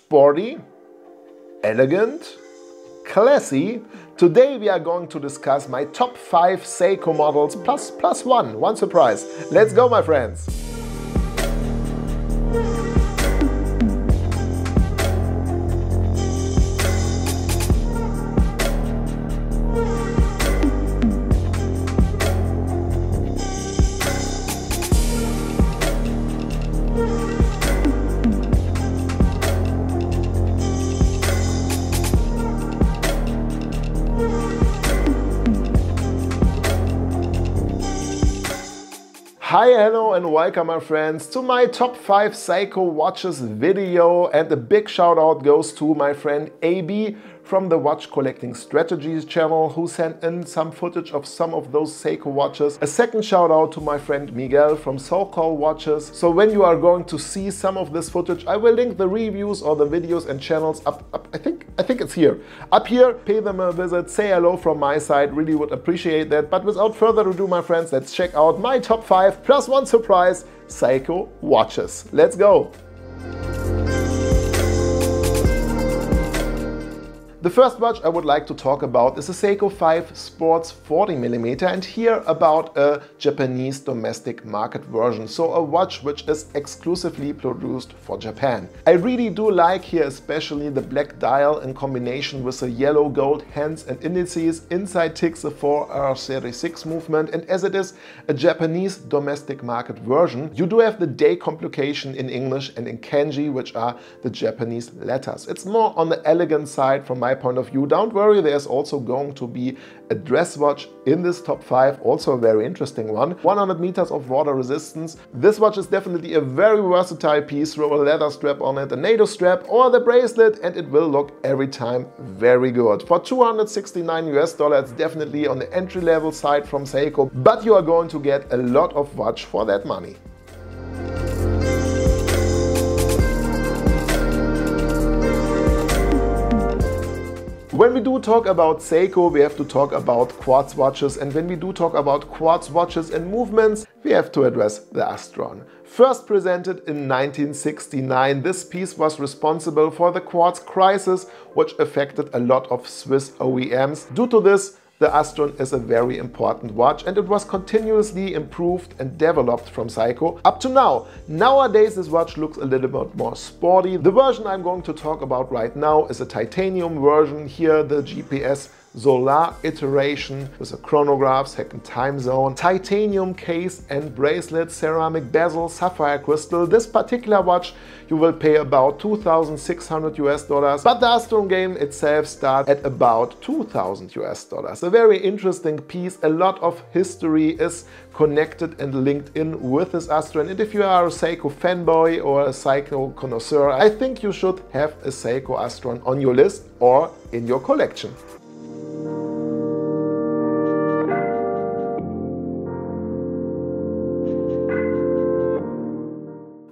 Sporty, elegant, classy. Today we are going to discuss my top 5 Seiko models plus one surprise. Let's go, my friends. Hi, hello and welcome, my friends, to my top 5 Seiko watches video, and a big shout out goes to my friend AB from the Watch Collecting Strategies channel, who sent in some footage of some of those Seiko watches. A second shout out to my friend Miguel from Seiko Watches. So when you are going to see some of this footage, I will link the reviews or the videos and channels up I think it's here. Up here, pay them a visit, say hello from my side, really would appreciate that. But without further ado, my friends, let's check out my top 5 plus one surprise Seiko watches. Let's go! The first watch I would like to talk about is a Seiko 5 Sports 40mm, and here about a Japanese domestic market version, so a watch which is exclusively produced for Japan. I really do like here especially the black dial in combination with the yellow gold hands and indices. Inside ticks the 4R36 movement, and as it is a Japanese domestic market version, you do have the day complication in English and in kanji, which are the Japanese letters. It's more on the elegant side from my point of view. Don't worry, there's also going to be a dress watch in this top 5, also a very interesting one. 100 meters of water resistance. This watch is definitely a very versatile piece. Throw a leather strap on it, a NATO strap or the bracelet, and it will look every time very good. For $269 it's definitely on the entry level side from Seiko, but you are going to get a lot of watch for that money. When we do talk about Seiko, we have to talk about quartz watches, and when we do talk about quartz watches and movements, we have to address the ASTRON. First presented in 1969, this piece was responsible for the quartz crisis, which affected a lot of Swiss OEMs. Due to this, the ASTRON is a very important watch, and it was continuously improved and developed from Seiko up to now. Nowadays this watch looks a little bit more sporty. The version I'm going to talk about right now is a titanium version. Here the GPS Solar iteration with a chronograph, second time zone, titanium case and bracelet, ceramic bezel, sapphire crystal. This particular watch you will pay about $2,600, but the ASTRON game itself starts at about $2,000. A very interesting piece. A lot of history is connected and linked in with this ASTRON, and if you are a Seiko fanboy or a Seiko connoisseur, I think you should have a Seiko ASTRON on your list or in your collection.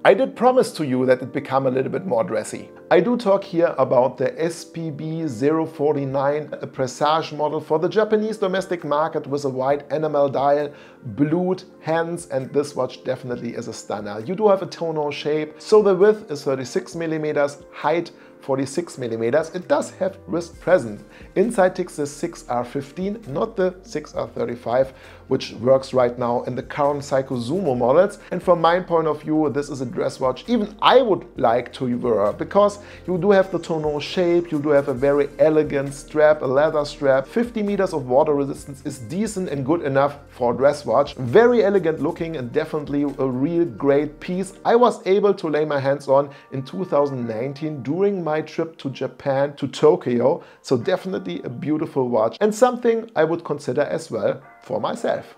I did promise to you that it become a little bit more dressy. I do talk here about the SPB 049, a Presage model for the Japanese domestic market with a white enamel dial, blued hands, and this watch definitely is a stunner. You do have a tonal shape, so the width is 36mm, height 46mm. It does have wrist present. Inside ticks the 6R15, not the 6R35, which works right now in the current Seiko Sumo models. And from my point of view, this is a dress watch even I would like to wear, because you do have the tonal shape, you do have a very elegant strap, a leather strap. 50 meters of water resistance is decent and good enough for a dress watch. Very elegant looking and definitely a real great piece. I was able to lay my hands on in 2019 during my trip to Japan, to Tokyo, so definitely a beautiful watch and something I would consider as well for myself.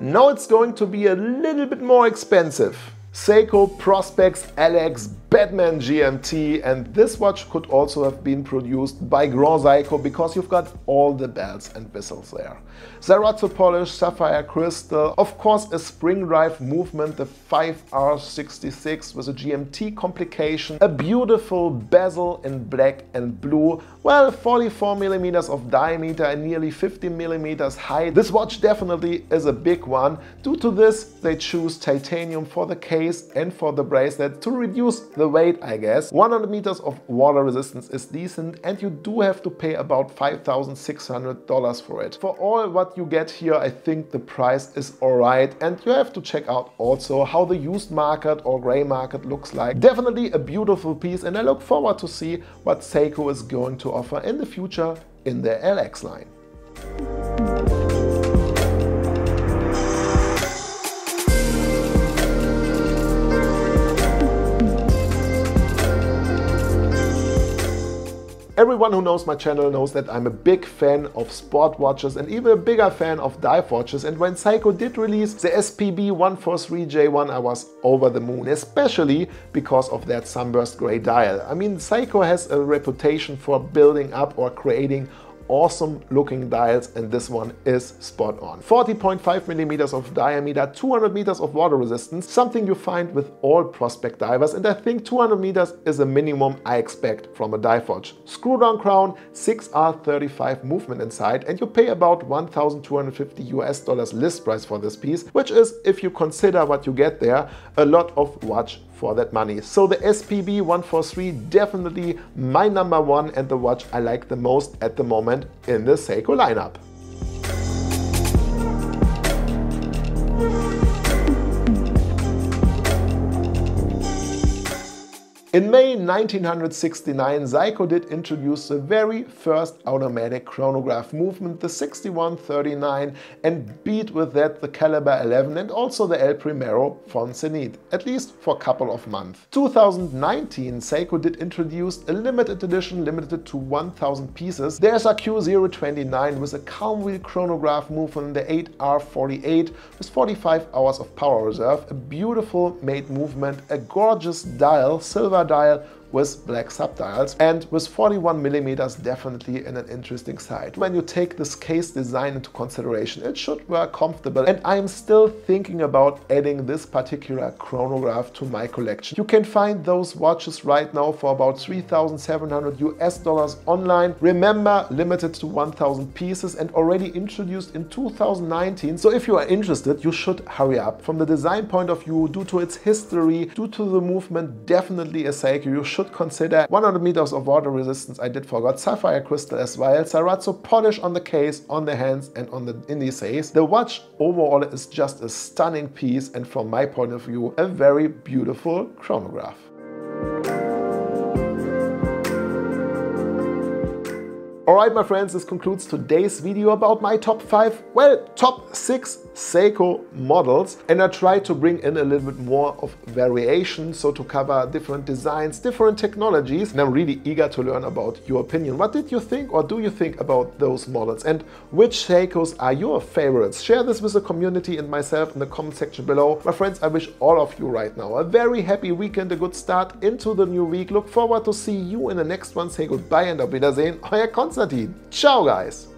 Now it's going to be a little bit more expensive. Seiko PROSPEX LX Batman GMT, and this watch could also have been produced by Grand Seiko because you've got all the bells and whistles there. Zarazzo polish, sapphire crystal, of course a spring drive movement, the 5R66 with a GMT complication, a beautiful bezel in black and blue, well, 44 millimeters of diameter and nearly 50 millimeters height. This watch definitely is a big one. Due to this, they choose titanium for the case and for the bracelet to reduce the weight, I guess. 100 meters of water resistance is decent, and you do have to pay about $5,600 for it. For all what you get here, I think the price is alright, and you have to check out also how the used market or gray market looks like. Definitely a beautiful piece, and I look forward to see what Seiko is going to offer in the future in their LX line. Everyone who knows my channel knows that I'm a big fan of sport watches and even a bigger fan of dive watches, and when Seiko did release the SPB 143J1 I was over the moon, especially because of that sunburst gray dial. I mean, Seiko has a reputation for building up or creating awesome looking dials, and this one is spot on. 40.5 millimeters of diameter, 200 meters of water resistance, something you find with all PROSPEX divers, and I think 200 meters is a minimum I expect from a dive watch. Screw down crown, 6R35 movement inside, and you pay about $1,250 list price for this piece, which is, if you consider what you get there, a lot of watch for that money. So the SPB 143 definitely my number one and the watch I like the most at the moment in the Seiko lineup. In May 1969, Seiko did introduce the very first automatic chronograph movement, the 6139, and beat with that the Caliber 11 and also the El Primero von Zenith, at least for a couple of months. 2019, Seiko did introduce a limited edition limited to 1000 pieces. There's a Q029 with a calm wheel chronograph movement, the 8R48 with 45 hours of power reserve, a beautiful made movement, a gorgeous dial, silver dial with black subdials, and with 41 millimeters definitely in an interesting side. When you take this case design into consideration, it should work comfortable, and I'm still thinking about adding this particular chronograph to my collection. You can find those watches right now for about $3,700 online. Remember, limited to 1000 pieces and already introduced in 2019, so if you are interested, you should hurry up. From the design point of view, due to its history, due to the movement, definitely a Seiko you should consider. 100 meters of water resistance, I did forgot, sapphire crystal as well, Zarazzo polish on the case, on the hands and on the indices. The watch overall is just a stunning piece, and from my point of view, a very beautiful chronograph. Alright my friends, this concludes today's video about my top 5, well, top 6 Seiko models, and I tried to bring in a little bit more of variation, so to cover different designs, different technologies, and I'm really eager to learn about your opinion. What did you think, or do you think about those models, and which Seikos are your favorites? Share this with the community and myself in the comment section below. My friends, I wish all of you right now a very happy weekend, a good start into the new week. Look forward to see you in the next one. Say goodbye and auf Wiedersehen, euer Konstantin. Ciao guys!